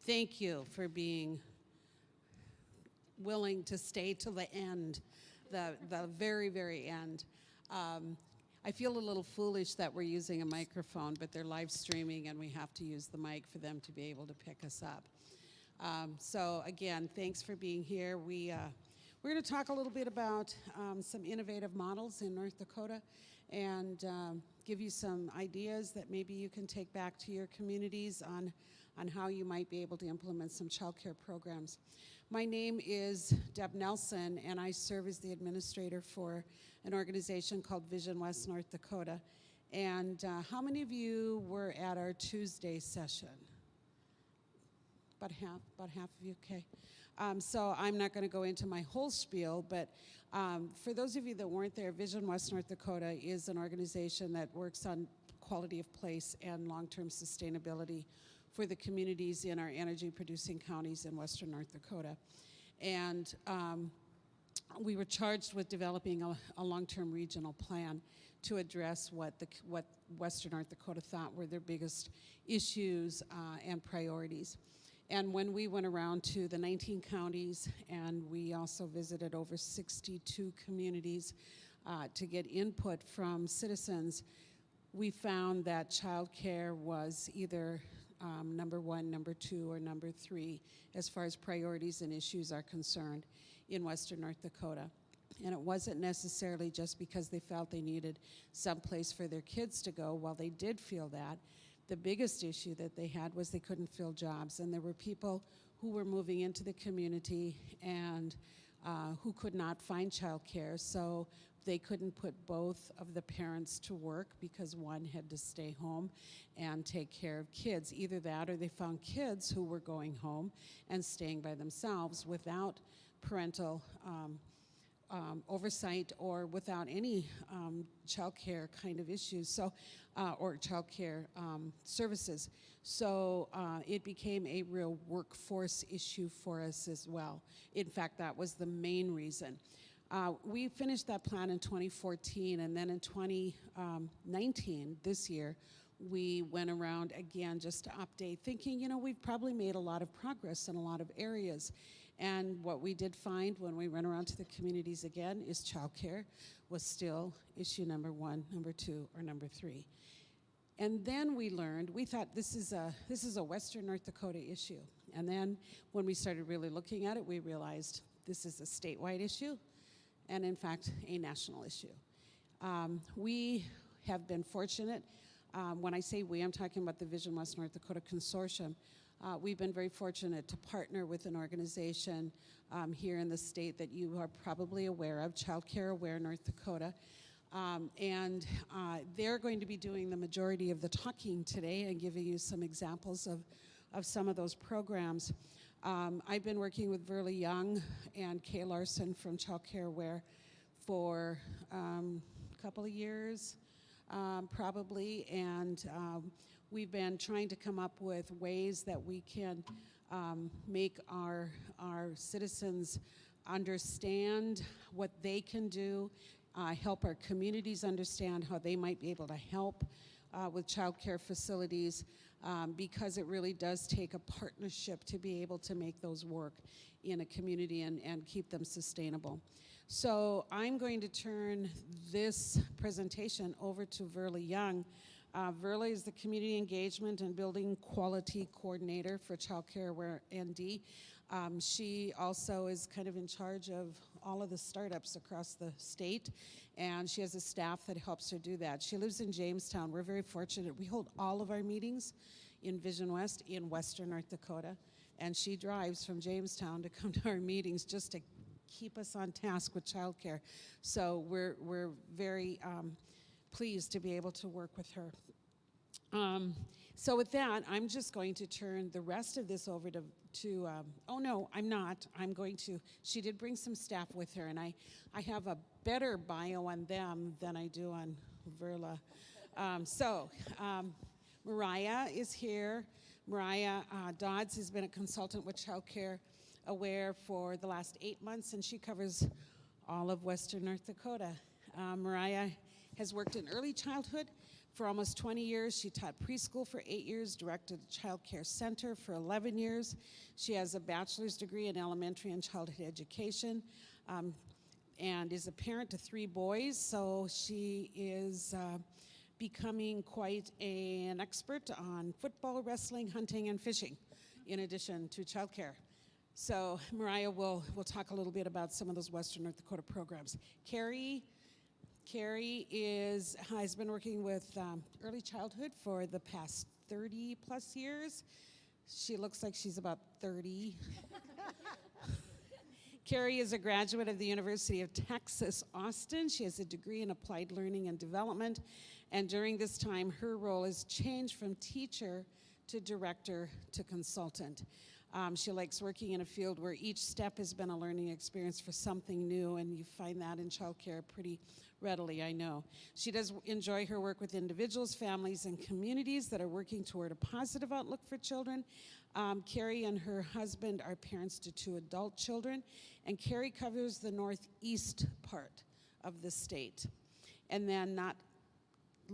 Thank you for being willing to stay till the end, the very, very end. I feel a little foolish that we're using a microphone, but they're live streaming and we have to use the mic for them to be able to pick us up. So again, thanks for being here. We're going to talk a little bit about some innovative models in North Dakota and give you some ideas that maybe you can take back to your communities on how you might be able to implement some childcare programs. My name is Deb Nelson, and I serve as the administrator for an organization called Vision West North Dakota. And how many of you were at our Tuesday session? About half of you, okay. So I'm not going to go into my whole spiel, but for those of you that weren't there, Vision West North Dakota is an organization that works on quality of place and long-term sustainability for the communities in our energy-producing counties in western North Dakota. And we were charged with developing a long-term regional plan to address what western North Dakota thought were their biggest issues and priorities. And when we went around to the 19 counties, and we also visited over 62 communities to get input from citizens, we found that childcare was either number one, number two, or number three as far as priorities and issues are concerned in western North Dakota. And it wasn't necessarily just because they felt they needed some place for their kids to go. While they did feel that, the biggest issue that they had was they couldn't fill jobs. And there were people who were moving into the community and who could not find childcare. So they couldn't put both of the parents to work because one had to stay home and take care of kids. Either that or they found kids who were going home and staying by themselves without parental oversight or without any childcare kind of issues, so or childcare services. So it became a real workforce issue for us as well. In fact, that was the main reason. We finished that plan in 2014, and then in 2019, this year, we went around again just to update, thinking, you know, we've probably made a lot of progress in a lot of areas. And what we did find when we went around to the communities again is childcare was still issue number one, number two, or number three. And then we learned, we thought this is a western North Dakota issue. And then when we started really looking at it, we realized this is a statewide issue and in fact a national issue. We have been fortunate. When I say we, I'm talking about the Vision West North Dakota Consortium. We've been very fortunate to partner with an organization here in the state that you are probably aware of, Childcare Aware North Dakota. And they're going to be doing the majority of the talking today and giving you some examples of some of those programs. I've been working with Verla Young and Kay Larson from Childcare Aware for a couple of years, probably, and we've been trying to come up with ways that we can make our citizens understand what they can do, help our communities understand how they might be able to help with childcare facilities, because it really does take a partnership to be able to make those work in a community and keep them sustainable. So I'm going to turn this presentation over to Verla Young. Verla is the Community Engagement and Building Quality Coordinator for Childcare Aware ND. She also is kind of in charge of all of the startups across the state, and she has a staff that helps her do that. She lives in Jamestown. We're very fortunate. We hold all of our meetings in Vision West in western North Dakota, and she drives from Jamestown to come to our meetings just to keep us on task with childcare. So we're very pleased to be able to work with her. So with that, I'm just going to turn the rest of this over to oh no, I'm not. I'm going to, she did bring some staff with her, and I have a better bio on them than I do on Verla. Mariah is here. Mariah Dodds has been a consultant with Childcare Aware for the last 8 months, and she covers all of western North Dakota. Mariah has worked in early childhood For almost 20 years, she taught preschool for 8 years, directed a child care center for 11 years. She has a bachelor's degree in elementary and childhood education, and is a parent to 3 boys, so she is becoming quite an expert on football, wrestling, hunting, and fishing, in addition to childcare. So Mariah will talk a little bit about some of those Western North Dakota programs. Carrie has been working with early childhood for the past 30 plus years. She looks like she's about 30. Carrie is a graduate of the University of Texas, Austin. She has a degree in applied learning and development. And during this time, her role has changed from teacher to director to consultant. She likes working in a field where each step has been a learning experience for something new, and you find that in childcare pretty readily, I know. She does enjoy her work with individuals, families, and communities that are working toward a positive outlook for children. Carrie and her husband are parents to 2 adult children, and Carrie covers the northeast part of the state. And then not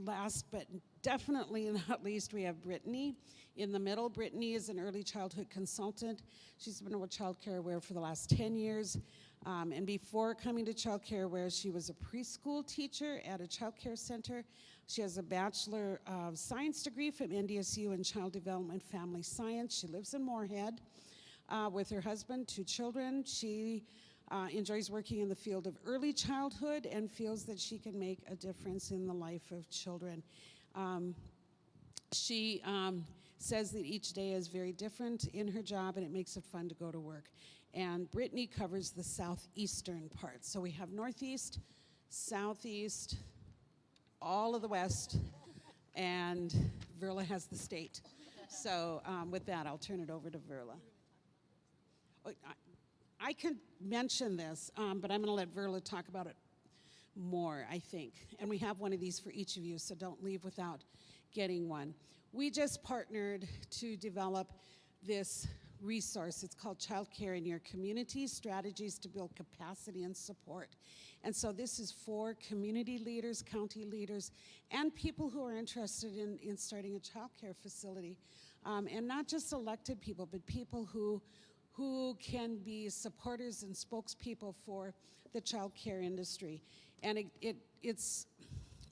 last but definitely not least, we have Brittany. In the middle, Brittany is an early childhood consultant. She's been with Childcare Aware for the last 10 years. And before coming to Childcare Aware, she was a preschool teacher at a childcare center. She has a Bachelor of Science degree from NDSU in Child Development Family Science. She lives in Moorhead with her husband, 2 children. She enjoys working in the field of early childhood and feels that she can make a difference in the life of children. She says that each day is very different in her job, and it makes it fun to go to work. And Brittany covers the southeastern part. So we have northeast, southeast, all of the west, and Verla has the state. So with that, I'll turn it over to Verla. I could mention this, but I'm going to let Verla talk about it more, I think. And we have one of these for each of you, so don't leave without getting one. We just partnered to develop this resource. It's called Childcare in Your Community, Strategies to Build Capacity and Support. And so this is for community leaders, county leaders, and people who are interested in starting a childcare facility. And not just elected people, but people who can be supporters and spokespeople for the childcare industry. And it's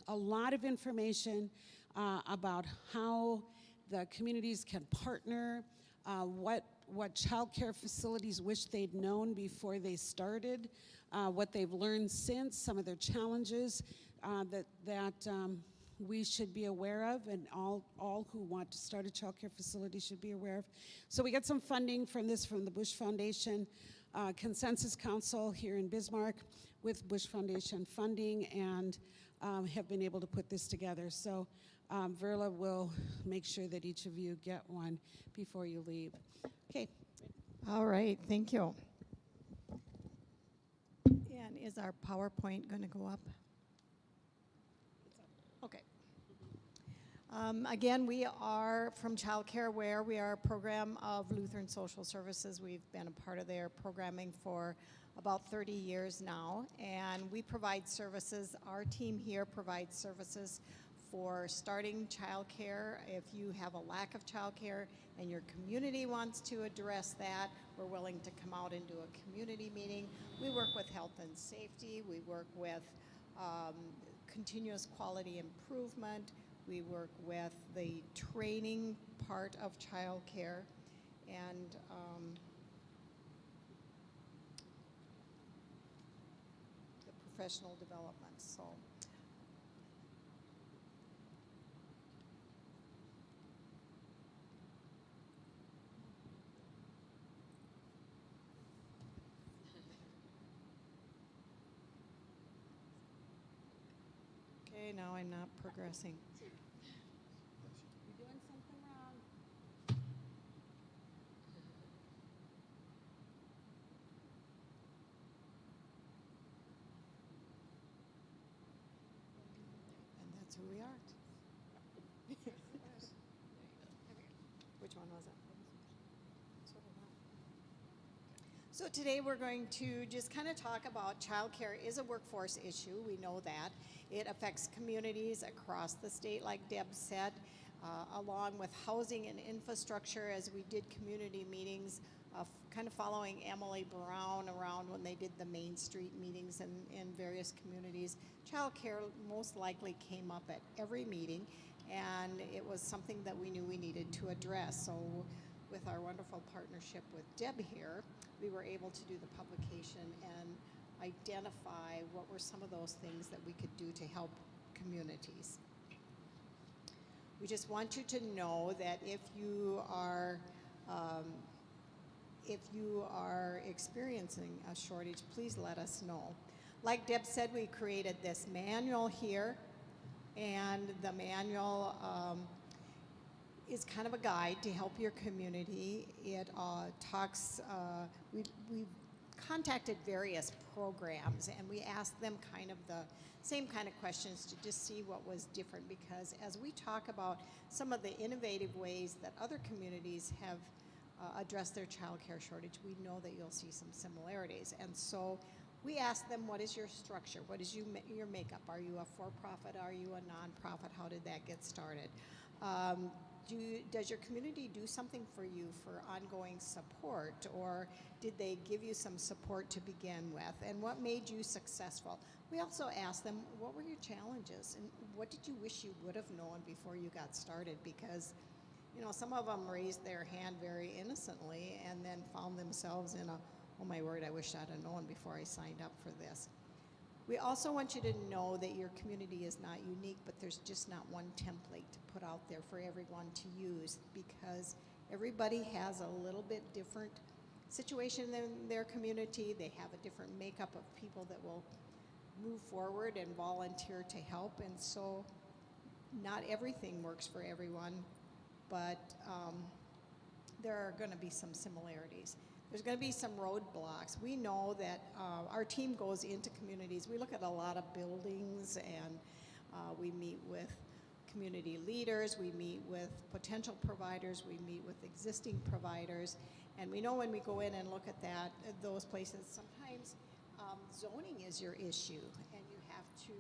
a lot of information about how the communities can partner, what childcare facilities wish they'd known before they started, what they've learned since, some of their challenges that we should be aware of, and all who want to start a childcare facility should be aware of. So we got some funding from the Bush Foundation Consensus Council here in Bismarck with Bush Foundation funding, and have been able to put this together. So Verla will make sure that each of you get one before you leave. Okay. All right, thank you. And is our PowerPoint going to go up? Okay. Again, we are from Childcare Aware. We are a program of Lutheran Social Services. We've been a part of their programming for about 30 years now, and we provide services. Our team here provides services for starting childcare. If you have a lack of childcare and your community wants to address that, we're willing to come out and do a community meeting. We work with health and safety. We work with continuous quality improvement. We work with the training part of childcare, and the professional development. So. Okay, now I'm not progressing. You're doing something wrong. And that's who we are. Which one was it? So today we're going to just kind of talk about childcare is a workforce issue. We know that. It affects communities across the state, like Deb said, along with housing and infrastructure as we did community meetings, kind of following Emily Brown around when they did the Main Street meetings in various communities. Childcare most likely came up at every meeting, and it was something that we knew we needed to address. So with our wonderful partnership with Deb here, we were able to do the publication and identify what were some of those things that we could do to help communities. We just want you to know that if you are experiencing a shortage, please let us know. Like Deb said, we created this manual here, and the manual is kind of a guide to help your community. It talks, we've contacted various programs, and we asked them kind of the same kind of questions to just see what was different, because as we talk about some of the innovative ways that other communities have addressed their child care shortage, we know that you'll see some similarities. And so we asked them, what is your structure? What is your makeup? Are you a for-profit? Are you a nonprofit? How did that get started? Does your community do something for you for ongoing support, or did they give you some support to begin with? And what made you successful? We also asked them, what were your challenges, and what did you wish you would have known before you got started? Because, you know, some of them raised their hand very innocently and then found themselves in a, oh my word, I wish I'd have known before I signed up for this. We also want you to know that your community is not unique, but there's just not one template to put out there for everyone to use, because everybody has a little bit different situation in their community. They have a different makeup of people that will move forward and volunteer to help, and so not everything works for everyone, but there are going to be some similarities. There's going to be some roadblocks. We know that our team goes into communities. We look at a lot of buildings, and we meet with community leaders, we meet with potential providers, we meet with existing providers, and we know when we go in and look at those places, sometimes zoning is your issue, and you have to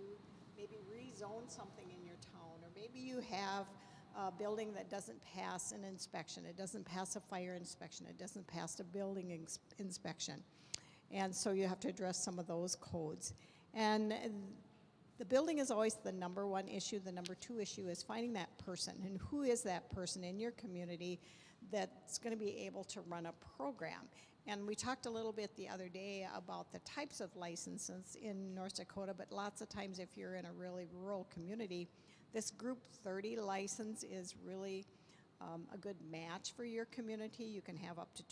maybe rezone something in your town, or maybe you have a building that doesn't pass an inspection, it doesn't pass a fire inspection, it doesn't pass a building inspection. And so you have to address some of those codes. And the building is always the number one issue. The number two issue is finding that person, and who is that person in your community that's going to be able to run a program. And we talked a little bit the other day about the types of licenses in North Dakota, but lots of times if you're in a really rural community, this Group 30 license is really a good match for your community. You can have up to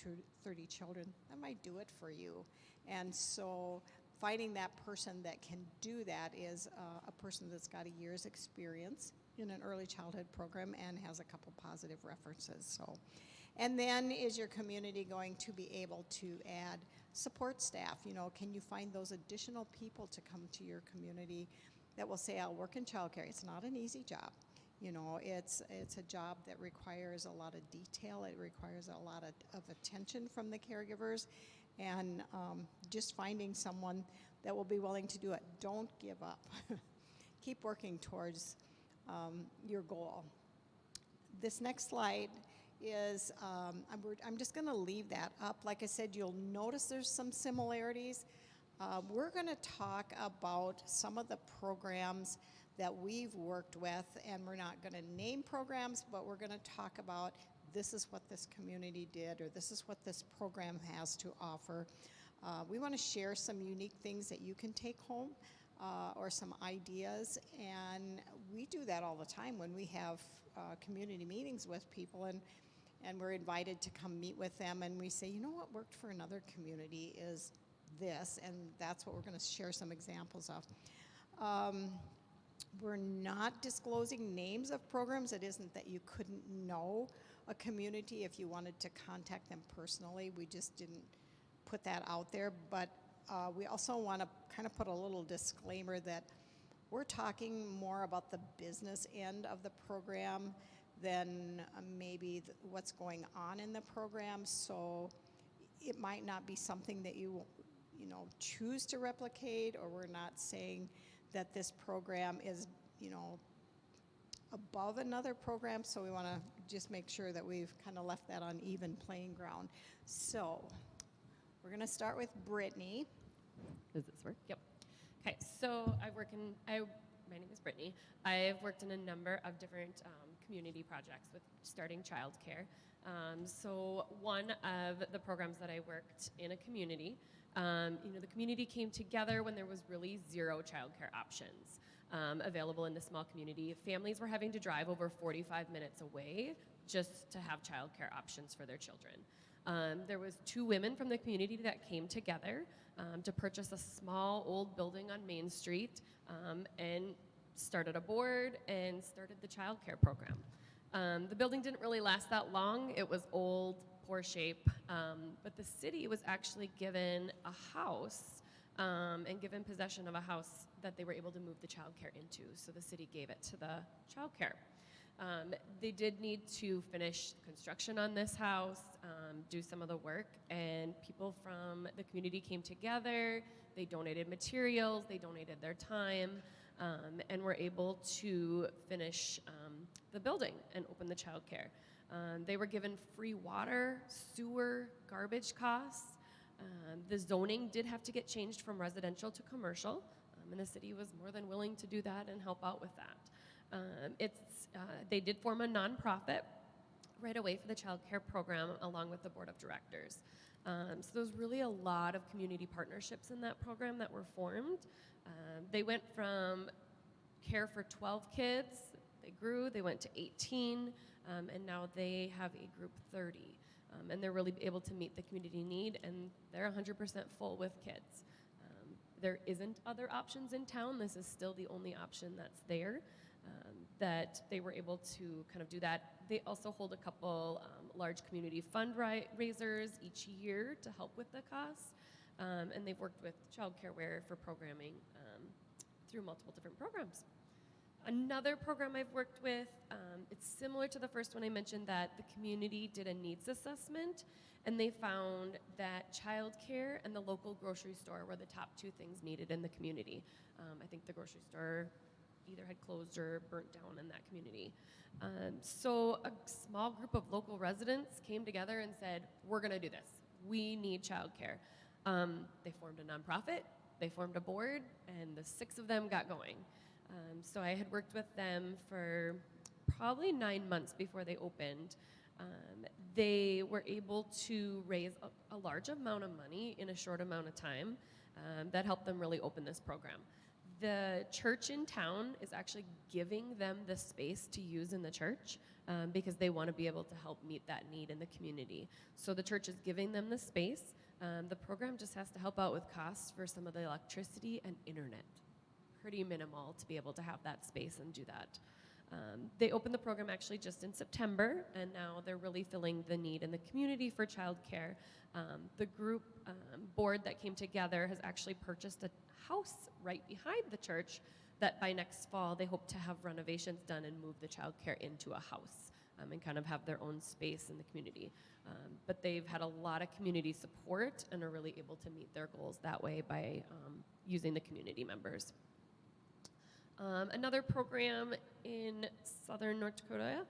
30 children. That might do it for you. And so finding that person that can do that is a person that's got a year's experience in an early childhood program and has a couple positive references. So, and then is your community going to be able to add support staff? You know, can you find those additional people to come to your community that will say, I'll work in childcare? It's not an easy job. You know, it's a job that requires a lot of detail. It requires a lot of attention from the caregivers, and just finding someone that will be willing to do it. Don't give up. Keep working towards your goal. This next slide is, I'm just going to leave that up. Like I said, you'll notice there's some similarities. We're going to talk about some of the programs that we've worked with, and we're not going to name programs, but we're going to talk about this is what this community did, or this is what this program has to offer. We want to share some unique things that you can take home, or some ideas, and we do that all the time when we have community meetings with people, and we're invited to come meet with them, and we say, you know what worked for another community is this, and that's what we're going to share some examples of. We're not disclosing names of programs. It isn't that you couldn't know a community if you wanted to contact them personally. We just didn't put that out there, but we also want to kind of put a little disclaimer that we're talking more about the business end of the program than maybe what's going on in the program. So it might not be something that you choose to replicate, or we're not saying that this program is, above another program, so we want to just make sure that we've kind of left that on even playing ground. So we're going to start with Brittany. Does this work? Yep. Okay, so my name is Brittany. I've worked in a number of different community projects with starting childcare. So one of the programs that I worked in a community, the community came together when there was really zero childcare options available in the small community. Families were having to drive over 45 minutes away just to have childcare options for their children. There was 2 women from the community that came together to purchase a small old building on Main Street and started a board and started the childcare program. The building didn't really last that long. It was old, poor shape, but the city was actually given a house and given possession of a house that they were able to move the childcare into. So the city gave it to the childcare. They did need to finish construction on this house, do some of the work, and people from the community came together. They donated materials, they donated their time, and were able to finish the building and open the childcare. They were given free water, sewer, garbage costs. The zoning did have to get changed from residential to commercial, and the city was more than willing to do that and help out with that. They did form a nonprofit right away for the child care program along with the board of directors. So there's really a lot of community partnerships in that program that were formed. They went from care for 12 kids, they grew, they went to 18, and now they have a group 30. And they're really able to meet the community need, and they're 100% full with kids. There isn't other options in town. This is still the only option that's there, that they were able to kind of do that. They also hold a couple large community fundraisers each year to help with the costs, and they've worked with Childcare for programming through multiple different programs. Another program I've worked with, it's similar to the first one I mentioned, that the community did a needs assessment, and they found that childcare and the local grocery store were the top 2 things needed in the community. I think the grocery store either had closed or burnt down in that community. So a small group of local residents came together and said, we're gonna do this. We need childcare. They formed a nonprofit, they formed a board, and the 6 of them got going. So I had worked with them for probably 9 months before they opened. They were able to raise a large amount of money in a short amount of time that helped them really open this program. The church in town is actually giving them the space to use in the church because they want to be able to help meet that need in the community. So the church is giving them the space. The program just has to help out with costs for some of the electricity and internet. Pretty minimal to be able to have that space and do that. They opened the program actually just in September, and now they're really filling the need in the community for childcare. The group board that came together has actually purchased a house right behind the church that by next fall they hope to have renovations done and move the childcare into a house and kind of have their own space in the community. But they've had a lot of community support and are really able to meet their goals that way by using the community members. Another program in southern North Dakota,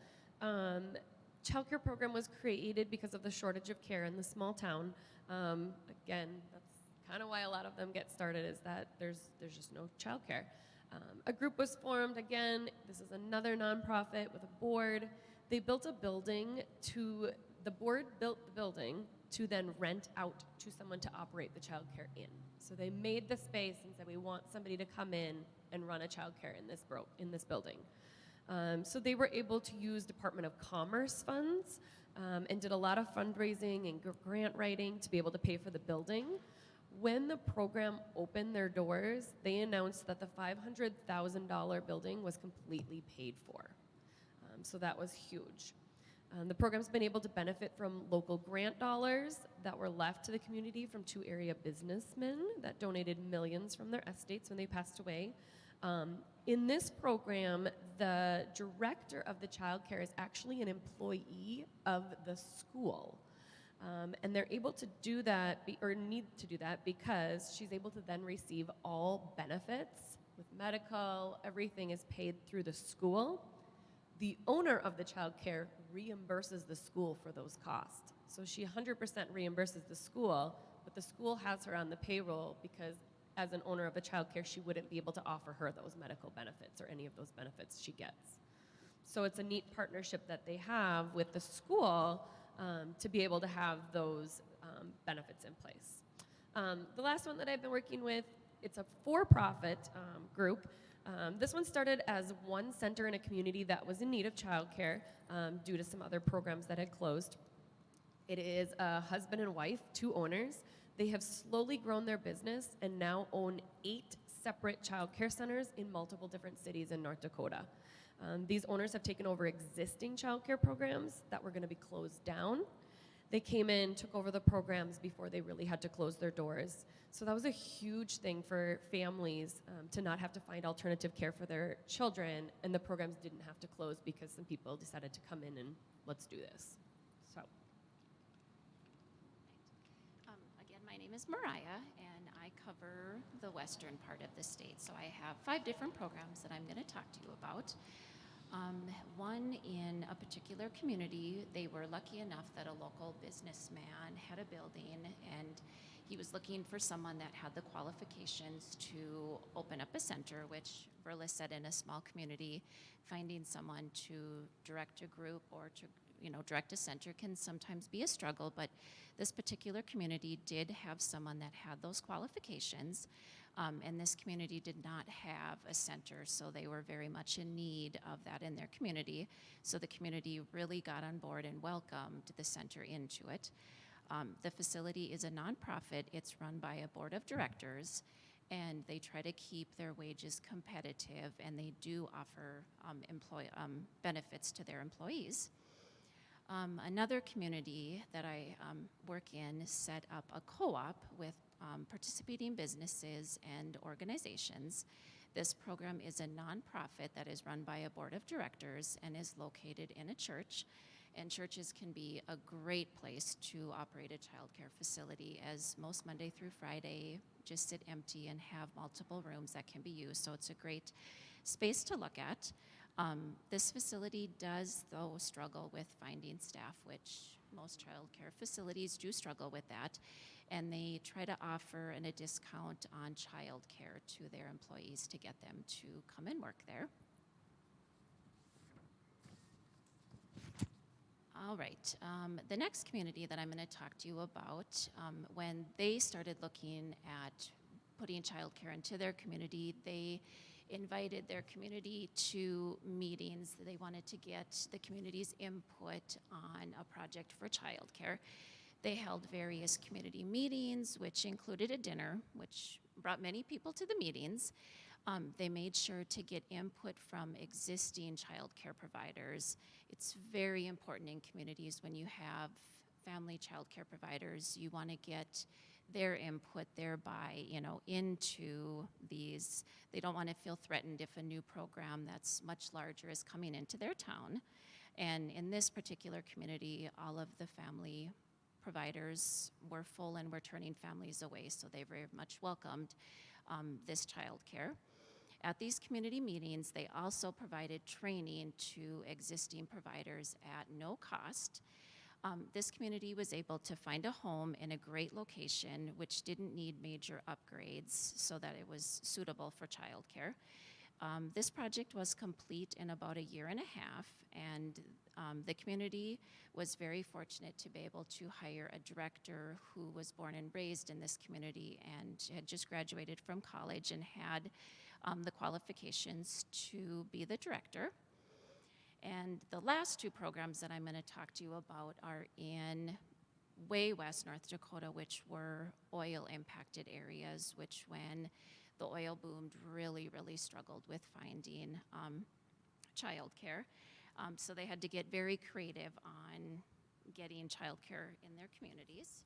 childcare program was created because of the shortage of care in the small town. Again, that's kind of why a lot of them get started, is that there's just no childcare. A group was formed. Again, this is another nonprofit with a board. They built a building the board built the building to then rent out to someone to operate the childcare in. So they made the space and said, we want somebody to come in and run a childcare in this building. So they were able to use Department of Commerce funds and did a lot of fundraising and grant writing to be able to pay for the building. When the program opened their doors, they announced that the $500,000 building was completely paid for. So that was huge. The program's been able to benefit from local grant dollars that were left to the community from 2 area businessmen that donated millions from their estates when they passed away. In this program, the director of the child care is actually an employee of the school. And they're able to do that, or need to do that, because she's able to then receive all benefits with medical, everything is paid through the school. The owner of the child care reimburses the school for those costs. So she 100% reimburses the school, but the school has her on the payroll because as an owner of a child care, she wouldn't be able to offer her those medical benefits or any of those benefits she gets. So it's a neat partnership that they have with the school to be able to have those benefits in place. The last one that I've been working with, it's a for-profit group. This one started as one center in a community that was in need of childcare due to some other programs that had closed. It is a husband and wife, 2 owners. They have slowly grown their business and now own 8 separate childcare centers in multiple different cities in North Dakota. These owners have taken over existing childcare programs that were going to be closed down. They came in, took over the programs before they really had to close their doors. So that was a huge thing for families to not have to find alternative care for their children, and the programs didn't have to close because some people decided to come in and let's do this. So. Again, my name is Mariah, and I cover the western part of the state. So I have 5 different programs that I'm going to talk to you about. One in a particular community, they were lucky enough that a local businessman had a building, and he was looking for someone that had the qualifications to open up a center, which Verla said in a small community, finding someone to direct a group or to direct a center can sometimes be a struggle, but this particular community did have someone that had those qualifications, and this community did not have a center, so they were very much in need of that in their community. So the community really got on board and welcomed the center into it. The facility is a nonprofit. It's run by a board of directors, and they try to keep their wages competitive, and they do offer benefits to their employees. Another community that I work in set up a co-op with participating businesses and organizations. This program is a nonprofit that is run by a board of directors and is located in a church. And churches can be a great place to operate a child care facility, as most Monday through Friday just sit empty and have multiple rooms that can be used. So it's a great space to look at. This facility does, though, struggle with finding staff, which most child care facilities do struggle with that. And they try to offer a discount on child care to their employees to get them to come and work there. All right, the next community that I'm going to talk to you about, when they started looking at putting childcare into their community, they invited their community to meetings. They wanted to get the community's input on a project for childcare. They held various community meetings, which included a dinner, which brought many people to the meetings. They made sure to get input from existing child care providers. It's very important in communities when you have family child care providers. You want to get their input thereby, into these. They don't want to feel threatened if a new program that's much larger is coming into their town. And in this particular community, all of the family providers were full and were turning families away, so they very much welcomed this child care. At these community meetings, they also provided training to existing providers at no cost. This community was able to find a home in a great location which didn't need major upgrades so that it was suitable for childcare. This project was complete in about a year and a half, and the community was very fortunate to be able to hire a director who was born and raised in this community and had just graduated from college and had the qualifications to be the director. And the last 2 programs that I'm going to talk to you about are in way west North Dakota, which were oil impacted areas, which when the oil boomed really, really struggled with finding childcare. So they had to get very creative on getting childcare in their communities.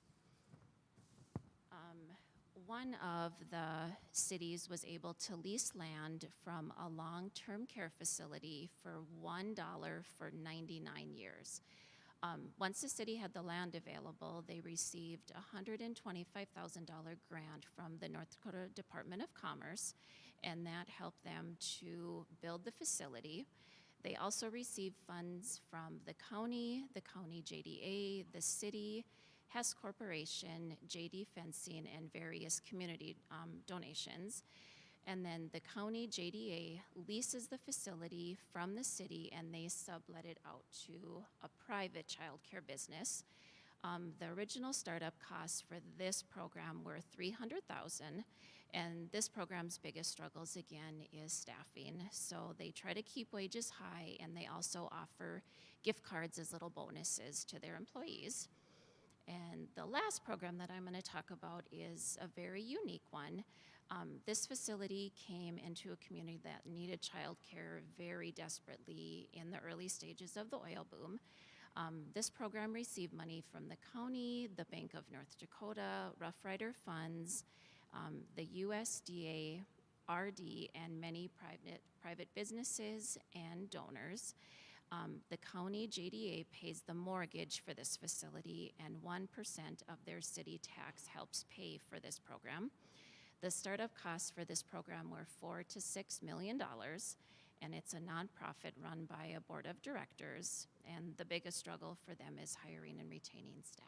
One of the cities was able to lease land from a long-term care facility for $1 for 99 years. Once the city had the land available, they received a $125,000 grant from the North Dakota Department of Commerce, and that helped them to build the facility. They also received funds from the county JDA, the city, Hess Corporation, JD Fencing, and various community donations. And then the county JDA leases the facility from the city, and they sublet it out to a private child care business. The original startup costs for this program were $300,000, and this program's biggest struggles again is staffing. So they try to keep wages high, and they also offer gift cards as little bonuses to their employees. And the last program that I'm going to talk about is a very unique one. This facility came into a community that needed childcare very desperately in the early stages of the oil boom. This program received money from the county, the Bank of North Dakota, Rough Rider Funds, the USDA, RD, and many private businesses and donors. The county JDA pays the mortgage for this facility, and 1% of their city tax helps pay for this program. The startup costs for this program were $4 to $6 million, and it's a nonprofit run by a board of directors, and the biggest struggle for them is hiring and retaining staff.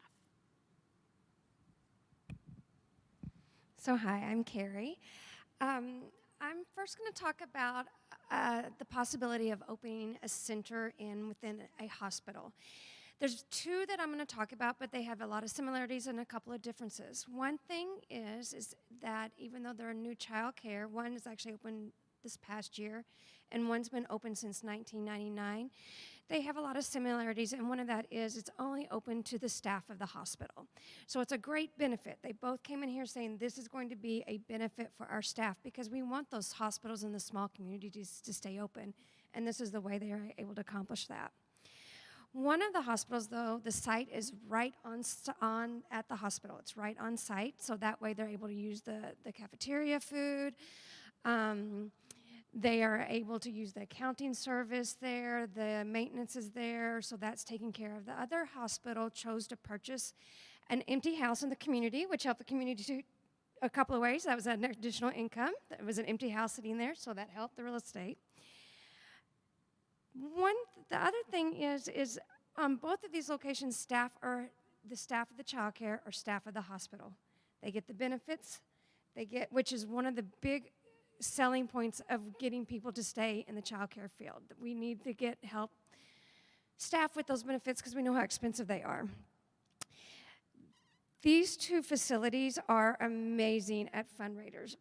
So hi, I'm Carrie. I'm first going to talk about the possibility of opening a center within a hospital. There's two that I'm going to talk about, but they have a lot of similarities and a couple of differences. One thing is that even though they're a new child care, one is actually open this past year, and one's been open since 1999. They have a lot of similarities, and one of that is it's only open to the staff of the hospital. So it's a great benefit. They both came in here saying this is going to be a benefit for our staff because we want those hospitals in the small communities to stay open, and this is the way they are able to accomplish that. One of the hospitals, though, the site is right on at the hospital. It's right on site, so that way they're able to use the cafeteria food. They are able to use the accounting service there. The maintenance is there, so that's taken care of. The other hospital chose to purchase an empty house in the community, which helped the community a couple of ways. That was an additional income. There was an empty house sitting there, so that helped the real estate. The other thing is both of these locations, the staff of the child care or staff of the hospital. They get the benefits, which is one of the big selling points of getting people to stay in the child care field. We need to get help staff with those benefits because we know how expensive they are. These two facilities are amazing at fundraisers.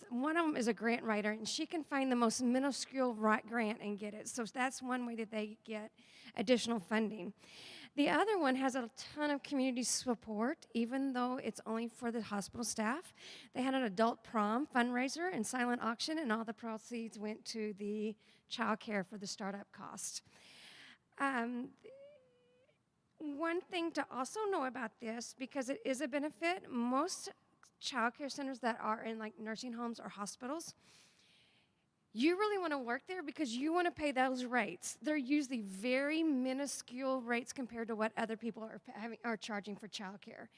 One of them is a grant writer, and she can find the most minuscule grant and get it. So that's one way that they get additional funding. The other one has a ton of community support, even though it's only for the hospital staff. They had an adult prom fundraiser and silent auction, and all the proceeds went to the child care for the startup cost. One thing to also know about this, because it is a benefit, most child care centers that are in like nursing homes or hospitals, you really want to work there because you want to pay those rates. They're usually very minuscule rates compared to what other people are charging for child care.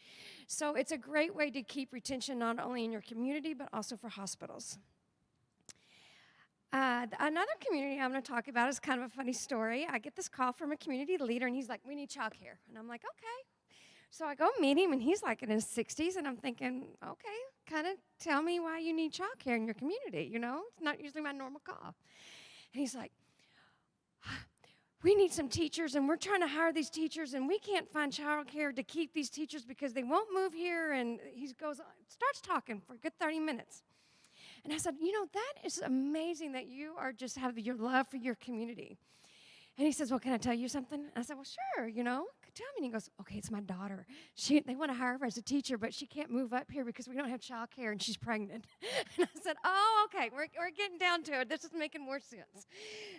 So it's a great way to keep retention not only in your community but also for hospitals. Another community I'm going to talk about is kind of a funny story. I get this call from a community leader, and he's like, we need childcare. And I'm like, okay. So I go meet him, and he's like in his 60s, and I'm thinking, okay, kind of tell me why you need childcare in your community, you know? It's not usually my normal call. And he's like, we need some teachers, and we're trying to hire these teachers, and we can't find childcare to keep these teachers because they won't move here. And he starts talking for a good 30 minutes. And I said, that is amazing that you are just have your love for your community. And he says, well, can I tell you something? And I said, well, sure, tell me. And he goes, okay, it's my daughter. They want to hire her as a teacher, but she can't move up here because we don't have child care and she's pregnant. And I said, oh, okay, we're getting down to it. This is making more sense.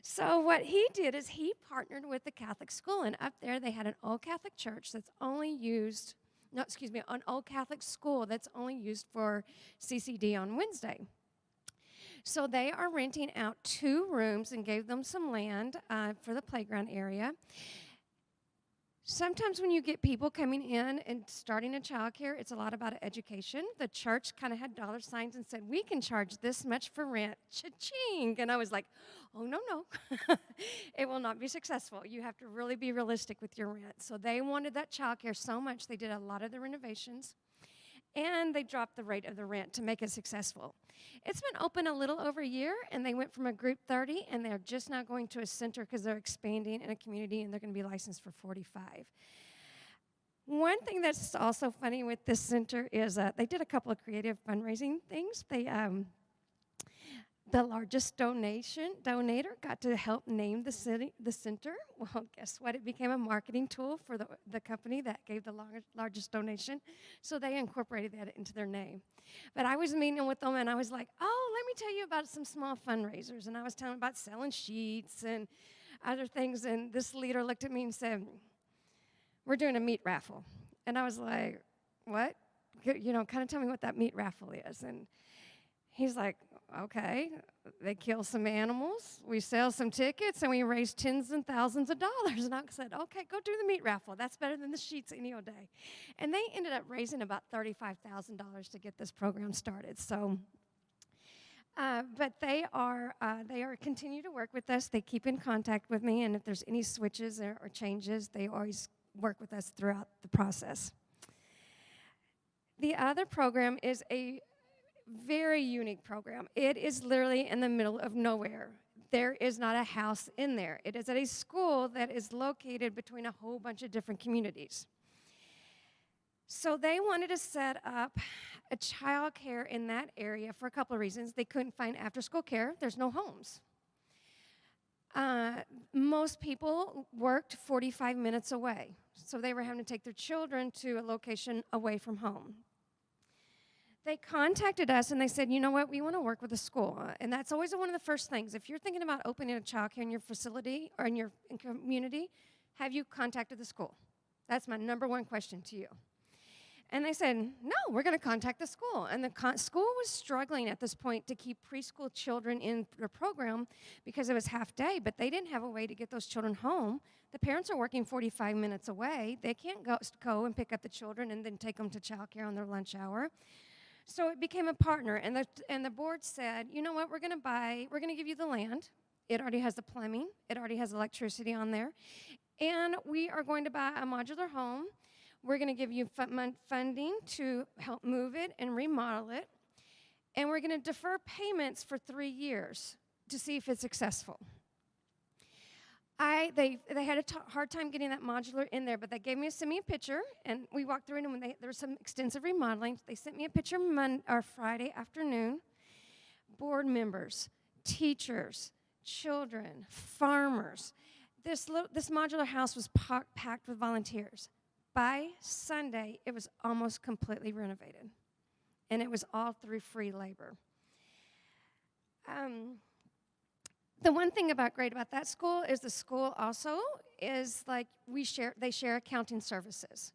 So what he did is he partnered with the Catholic school, and up there they had an old Catholic church that's only used, an old Catholic school that's only used for CCD on Wednesday. So they are renting out 2 rooms and gave them some land for the playground area. Sometimes when you get people coming in and starting a childcare, it's a lot about education. The church kind of had dollar signs and said, we can charge this much for rent. Cha-ching! And I was like, oh, no. It will not be successful. You have to really be realistic with your rent. So they wanted that childcare so much, they did a lot of the renovations. And they dropped the rate of the rent to make it successful. It's been open a little over a year, and they went from a group 30, and they're just now going to a center because they're expanding in a community, and they're going to be licensed for 45. One thing that's also funny with this center is they did a couple of creative fundraising things. The largest donator got to help name the center. Well, guess what? It became a marketing tool for the company that gave the largest donation. So they incorporated that into their name. But I was meeting with them, and I was like, oh, let me tell you about some small fundraisers. And I was telling them about selling sheets and other things. And this leader looked at me and said, we're doing a meat raffle. And I was like, what? Kind of tell me what that meat raffle is. And he's like, okay, they kill some animals, we sell some tickets, and we raise tens and thousands of dollars. And I said, okay, go do the meat raffle. That's better than the sheets any old day. And they ended up raising about $35,000 to get this program started. So, but they are continue to work with us. They keep in contact with me, and if there's any switches or changes, they always work with us throughout the process. The other program is a very unique program. It is literally in the middle of nowhere. There is not a house in there. It is at a school that is located between a whole bunch of different communities. So they wanted to set up a child care in that area for a couple of reasons. They couldn't find after-school care. There's no homes. Most people worked 45 minutes away, so they were having to take their children to a location away from home. They contacted us and they said, you know what, we want to work with the school. And that's always one of the first things. If you're thinking about opening a childcare in your facility or in your community, have you contacted the school? That's my number one question to you. And they said, no, we're going to contact the school. And the school was struggling at this point to keep preschool children in their program because it was half day, but they didn't have a way to get those children home. The parents are working 45 minutes away. They can't go and pick up the children and then take them to childcare on their lunch hour. So it became a partner, and the board said, you know what, we're going to give you the land. It already has the plumbing. It already has electricity on there. And we are going to buy a modular home. We're going to give you funding to help move it and remodel it. And we're going to defer payments for 3 years to see if it's successful. They had a hard time getting that modular in there, but they sent me a picture, and we walked through it, and there was some extensive remodeling. They sent me a picture Friday afternoon. Board members, teachers, children, farmers. This modular house was packed with volunteers. By Sunday, it was almost completely renovated, and it was all through free labor. The one thing great about that school is the school also is like they share accounting services.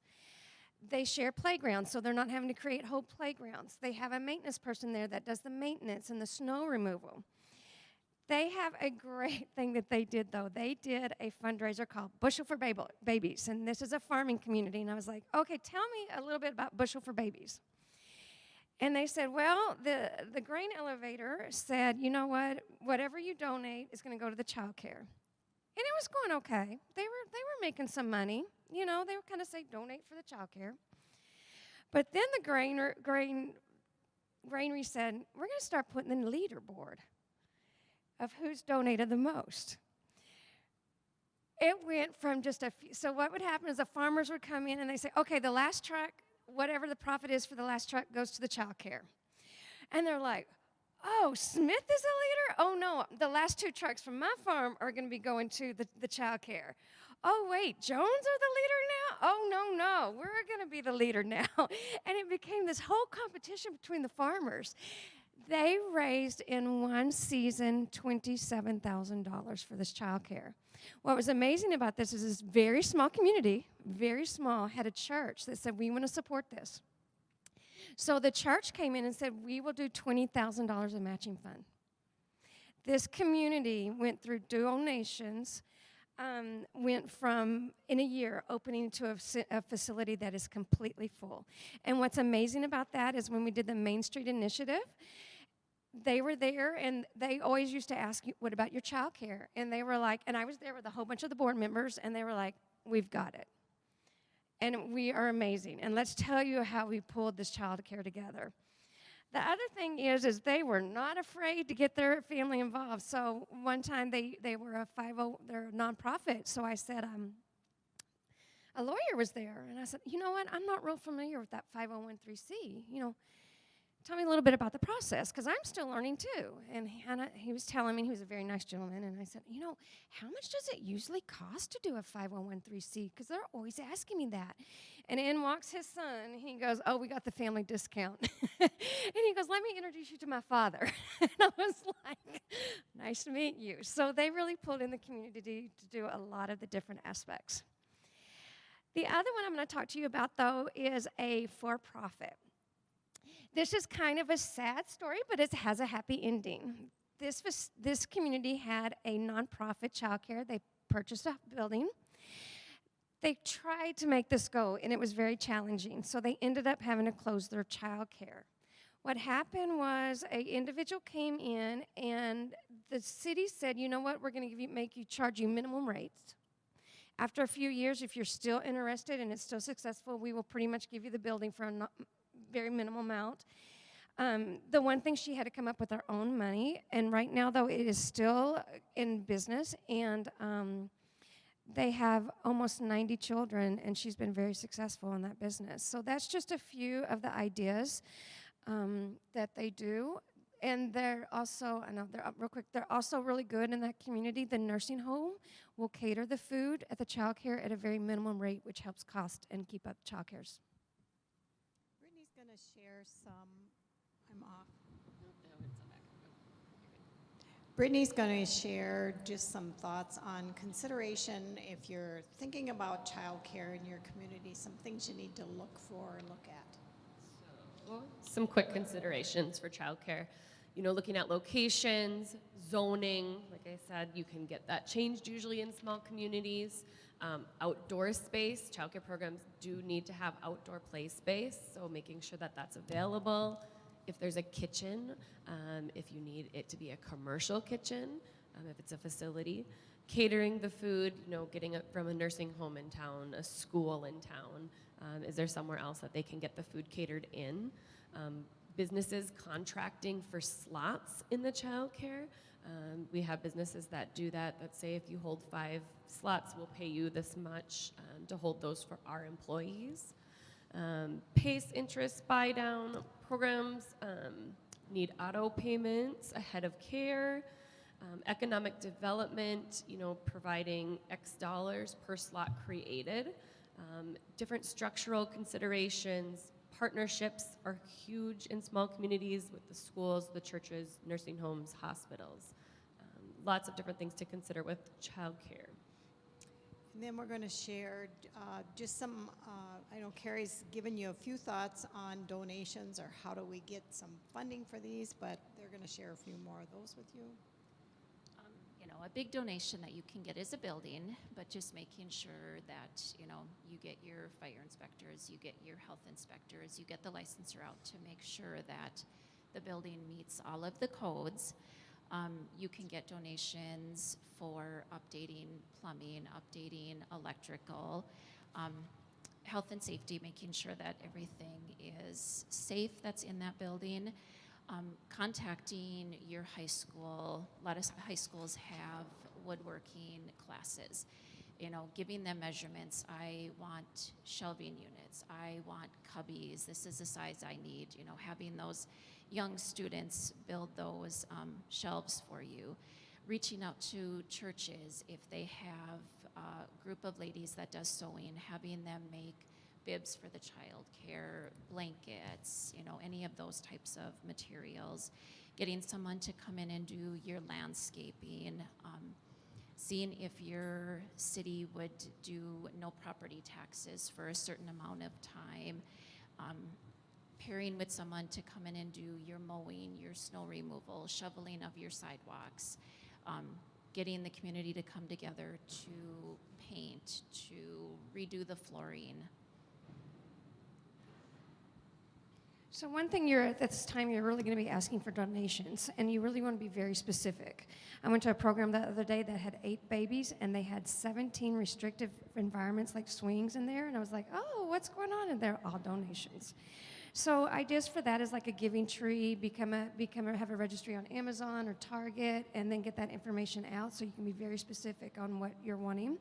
They share playgrounds, so they're not having to create whole playgrounds. They have a maintenance person there that does the maintenance and the snow removal. They have a great thing that they did, though. They did a fundraiser called Bushel for Babies, and this is a farming community. And I was like, okay, tell me a little bit about Bushel for Babies. And they said, well, the grain elevator said, you know what, whatever you donate is going to go to the child care. And it was going okay. They were making some money. You know, they would kind of say, donate for the child care. But then the granary said, we're going to start putting in the leaderboard of who's donated the most. It went from just a few. So what would happen is the farmers would come in and they say, okay, the last truck, whatever the profit is for the last truck goes to the child care. And they're like, oh, Smith is a leader? Oh, no, the last 2 trucks from my farm are going to be going to the child care. Oh, wait, Jones are the leader now? Oh, no, we're going to be the leader now. And it became this whole competition between the farmers. They raised in one season $27,000 for this child care. What was amazing about this is this very small community, very small, had a church that said, we want to support this. So the church came in and said, we will do $20,000 in matching fund. This community went through donations went from, in a year, opening to a facility that is completely full. And what's amazing about that is when we did the Main Street Initiative, they were there, and they always used to ask you, what about your child care? And they were like, and I was there with a whole bunch of the board members, and they were like, we've got it. And we are amazing. And let's tell you how we pulled this child care together. The other thing is they were not afraid to get their family involved. So one time they were a 50, they're a nonprofit. So I said, a lawyer was there. And I said, you know what, I'm not real familiar with that 5013C. You know, tell me a little bit about the process, because I'm still learning too. And he was telling me, he was a very nice gentleman, and I said, you know, how much does it usually cost to do a 5013C? Because they're always asking me that. And in walks his son. He goes, oh, we got the family discount. And he goes, let me introduce you to my father. And I was like, nice to meet you. So they really pulled in the community to do a lot of the different aspects. The other one I'm going to talk to you about, though, is a for-profit. This is kind of a sad story, but it has a happy ending. This community had a nonprofit childcare. They purchased a building. They tried to make this go, and it was very challenging. So they ended up having to close their childcare. What happened was an individual came in, and the city said, you know what, we're going to charge you minimum rates. After a few years, if you're still interested and it's still successful, we will pretty much give you the building for a very minimal amount. The one thing, she had to come up with her own money, and right now, though, it is still in business, and they have almost 90 children, and she's been very successful in that business. So that's just a few of the ideas that they do. And they're also, real quick, they're also really good in that community. The nursing home will cater the food at the child care at a very minimum rate, which helps cost and keep up child cares. Brittany's going to share some, I'm off. Brittany's going to share just some thoughts on consideration if you're thinking about child care in your community, some things you need to look for and look at. Some quick considerations for childcare. You know, looking at locations, zoning. Like I said, you can get that changed usually in small communities. Outdoor space. Childcare programs do need to have outdoor play space, so making sure that that's available. If there's a kitchen, if you need it to be a commercial kitchen, if it's a facility. Catering the food, you know, getting it from a nursing home in town, a school in town. Is there somewhere else that they can get the food catered in? Businesses contracting for slots in the childcare. We have businesses that do that say if you hold 5 slots, we'll pay you this much to hold those for our employees. PACE interest buy down programs need auto payments ahead of care. Economic development, you know, providing X dollars per slot created. Different structural considerations. Partnerships are huge in small communities with the schools, the churches, nursing homes, hospitals. Lots of different things to consider with childcare. And then we're going to share just some, I know Carrie's given you a few thoughts on donations or how do we get some funding for these, but they're going to share a few more of those with you. You know, a big donation that you can get is a building, but just making sure that, you know, you get your fire inspectors, you get your health inspectors, you get the licensor out to make sure that the building meets all of the codes. You can get donations for updating plumbing, updating electrical, health and safety, making sure that everything is safe that's in that building. Contacting your high school. A lot of high schools have woodworking classes. You know, giving them measurements. I want shelving units. I want cubbies. This is the size I need. You know, having those young students build those shelves for you. Reaching out to churches if they have a group of ladies that does sewing, having them make bibs for the child care, blankets, you know, any of those types of materials. Getting someone to come in and do your landscaping. Seeing if your city would do no property taxes for a certain amount of time. Pairing with someone to come in and do your mowing, your snow removal, shoveling of your sidewalks. getting the community to come together to paint, to redo the flooring. So one thing at this time you're really going to be asking for donations, and you really want to be very specific. I went to a program the other day that had 8 babies, and they had 17 restrictive environments like swings in there, and I was like, oh, what's going on? And they're all donations. So ideas for that is like a giving tree, have a registry on Amazon or Target, and then get that information out so you can be very specific on what you're wanting.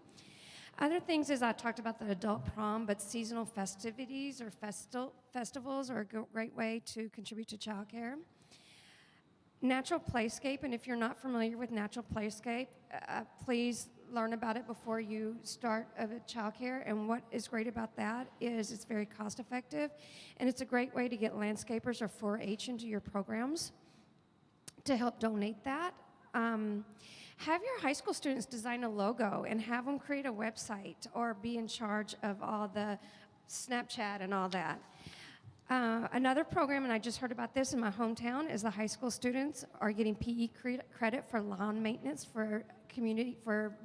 Other things is I talked about the adult prom, but seasonal festivities or festivals are a great way to contribute to childcare. Natural Playscape, and if you're not familiar with Natural Playscape, please learn about it before you start childcare. And what is great about that is it's very cost effective, and it's a great way to get landscapers or 4-H into your programs to help donate that. Have your high school students design a logo and have them create a website or be in charge of all the Snapchat and all that. Another program, and I just heard about this in my hometown, is the high school students are getting PE credit for lawn maintenance for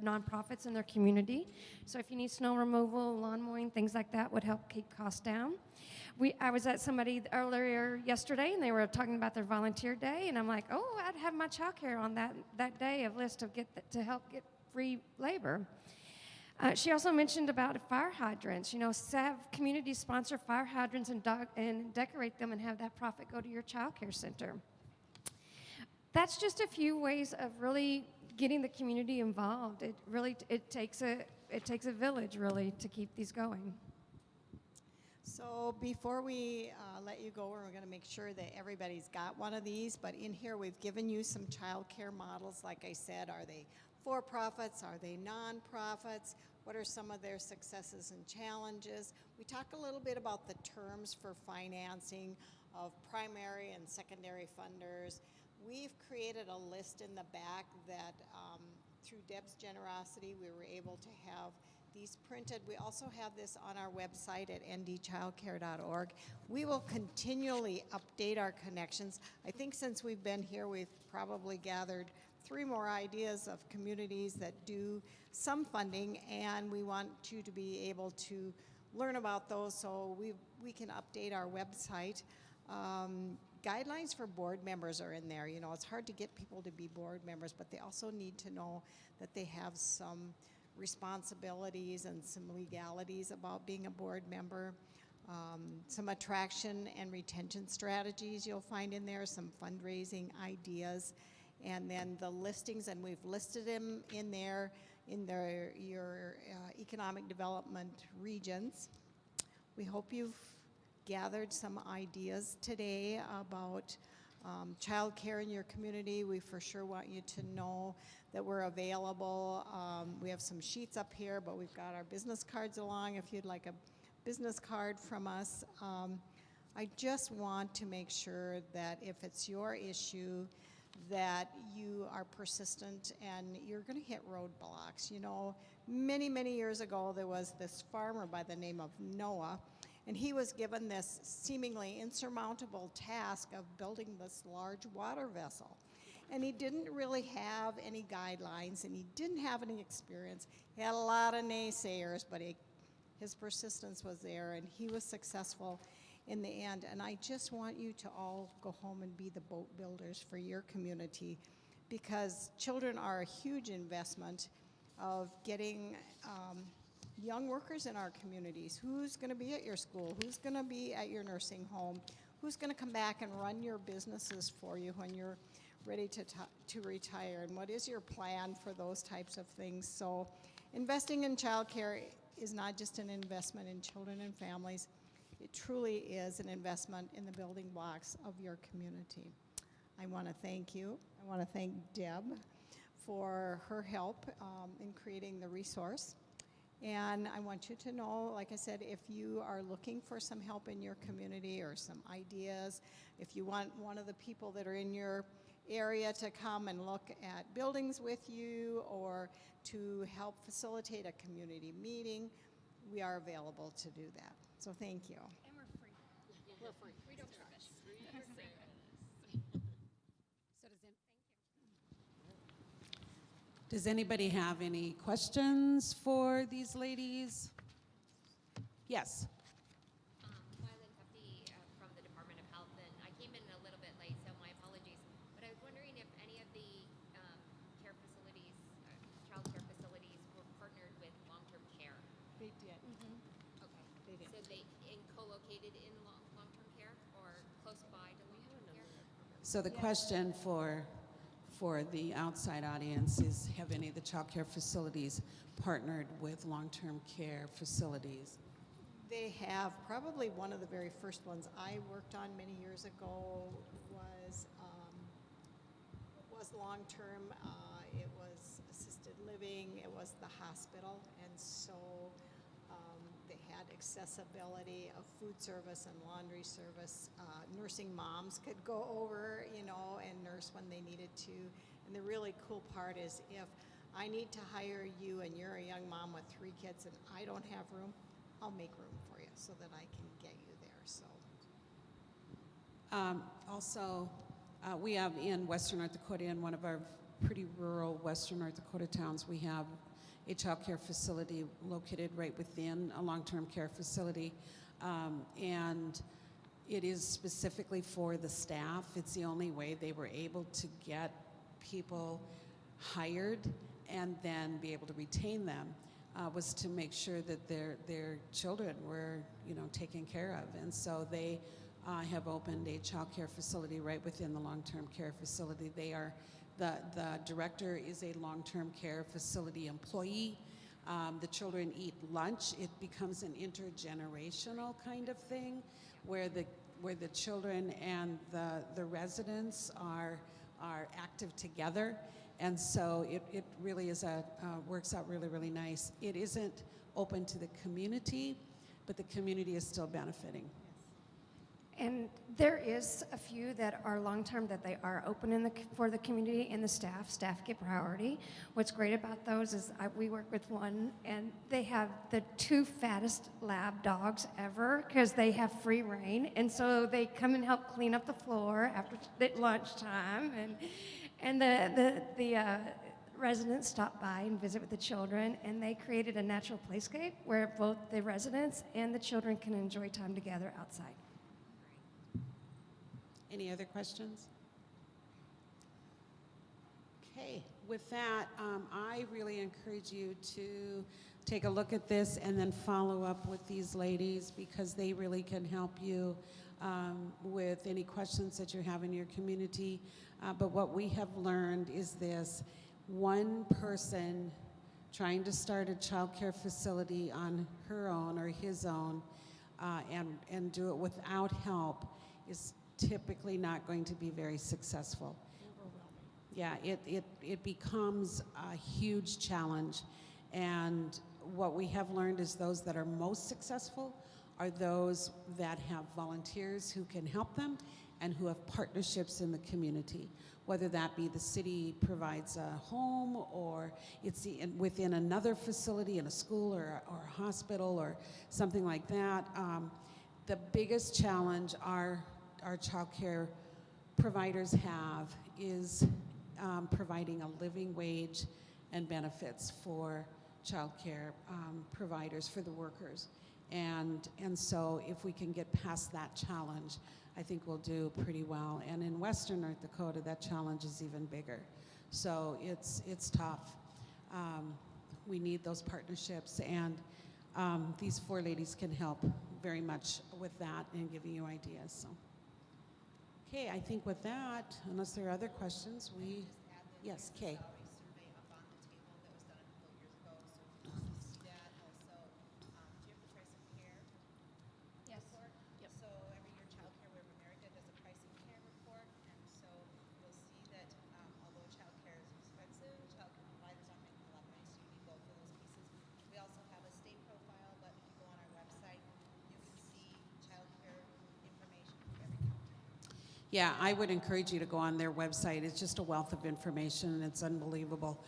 nonprofits in their community. So if you need snow removal, lawn mowing, things like that would help keep costs down. I was at somebody earlier yesterday, and they were talking about their volunteer day, and I'm like, oh, I'd have my childcare on that day of list to help get free labor. She also mentioned about fire hydrants. Have communities sponsor fire hydrants and decorate them and have that profit go to your childcare center. That's just a few ways of really getting the community involved. It takes a village really to keep these going. So before we let you go, we're going to make sure that everybody's got one of these, but in here we've given you some childcare models. Like I said, are they for-profits? Are they non-profits? What are some of their successes and challenges? We talk a little bit about the terms for financing of primary and secondary funders. We've created a list in the back that through Deb's generosity we were able to have these printed. We also have this on our website at ndchildcare.org. We will continually update our connections. I think since we've been here, we've probably gathered 3 more ideas of communities that do some funding, and we want you to be able to learn about those so we can update our website. Guidelines for board members are in there. It's hard to get people to be board members, but they also need to know that they have some responsibilities and some legalities about being a board member. Some attraction and retention strategies you'll find in there, some fundraising ideas, and then the listings, and we've listed them in there in your economic development regions. We hope you've gathered some ideas today about childcare in your community. We for sure want you to know that we're available. We have some sheets up here, but we've got our business cards along if you'd like a business card from us. I just want to make sure that if it's your issue, that you are persistent and you're going to hit roadblocks. Many, many years ago, there was this farmer by the name of Noah, and he was given this seemingly insurmountable task of building this large water vessel. And he didn't really have any guidelines, and he didn't have any experience. He had a lot of naysayers, but his persistence was there, and he was successful in the end. And I just want you to all go home and be the boat builders for your community, because children are a huge investment of getting young workers in our communities. Who's going to be at your school? Who's going to be at your nursing home? Who's going to come back and run your businesses for you when you're ready to retire? And what is your plan for those types of things? So investing in childcare is not just an investment in children and families. It truly is an investment in the building blocks of your community. I want to thank you. I want to thank Deb for her help in creating the resource. And I want you to know, like I said, if you are looking for some help in your community or some ideas, if you want one of the people that are in your area to come and look at buildings with you or to help facilitate a community meeting, we are available to do that. So thank you. And we're free. We're free. We don't charge. So Does anybody have any questions for these ladies? Yes. Mylan Tufty from the Department of Health, and I came in a little bit late, so my apologies. But I was wondering if any of the care facilities, child care facilities, were partnered with long-term care. They did. Okay. They did. So they co-located in long-term care or close by to long-term care? So the question for the outside audience is, have any of the child care facilities partnered with long-term care facilities? They have. Probably one of the very first ones I worked on many years ago was long-term. It was assisted living. It was the hospital, and so they had accessibility of food service and laundry service. Nursing moms could go over, and nurse when they needed to. And the really cool part is, if I need to hire you and you're a young mom with 3 kids and I don't have room, I'll make room for you so that I can get you there. So. Also, we have in Western North Dakota, in one of our pretty rural Western North Dakota towns, we have a child care facility located right within a long-term care facility. And it is specifically for the staff. It's the only way they were able to get people hired and then be able to retain them, was to make sure that their children were, taken care of. And so they have opened a child care facility right within the long-term care facility. The director is a long-term care facility employee. The children eat lunch. It becomes an intergenerational kind of thing, where the children and the residents are active together, and so it really is works out really, really nice. It isn't open to the community, but the community is still benefiting. And there is a few that are long-term that they are open for the community and the staff. Staff get priority. What's great about those is we work with one, and they have the 2 fattest lab dogs ever because they have free reign, and so they come and help clean up the floor after lunchtime, and the residents stop by and visit with the children, and they created a natural playscape where both the residents and the children can enjoy time together outside. Any other questions? Okay, with that, I really encourage you to take a look at this and then follow up with these ladies, because they really can help you with any questions that you have in your community. But what we have learned is this: one person trying to start a child care facility on her own or his own and do it without help is typically not going to be very successful. Yeah, it becomes a huge challenge, and what we have learned is those that are most successful are those that have volunteers who can help them and who have partnerships in the community, whether that be the city provides a home, or it's within another facility in a school or a hospital or something like that. The biggest challenge our child care providers have is providing a living wage and benefits for child care providers, for the workers. And so if we can get past that challenge, I think we'll do pretty well. And in Western North Dakota, that challenge is even bigger. So it's tough. We need those partnerships, and these 4 ladies can help very much with that and giving you ideas. So. Okay, I think with that, unless there are other questions, yes, Kay. Survey up on the table that was done a couple of years ago, so you see that also. Do you have the price of care? Yes. Report? Yep. So every year Childcare Web America does a price of care report, and so you'll see that although childcare is expensive, childcare providers aren't making a lot of money, so you need both of those pieces. We also have a state profile, but if you go on our website, you can see childcare information for every county. Yeah, I would encourage you to go on their website. It's just a wealth of information, and it's unbelievable.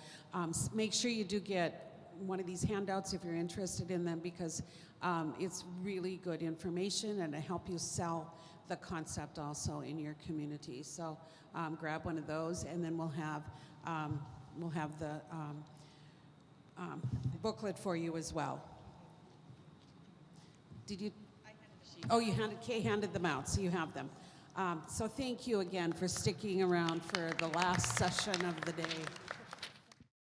Make sure you do get one of these handouts if you're interested in them, because it's really good information, and to help you sell the concept also in your community. So grab one of those, and then we'll have we'll have the booklet for you as well. Did you? Oh, you handed, Kay handed them out, so you have them. So thank you again for sticking around for the last session of the day.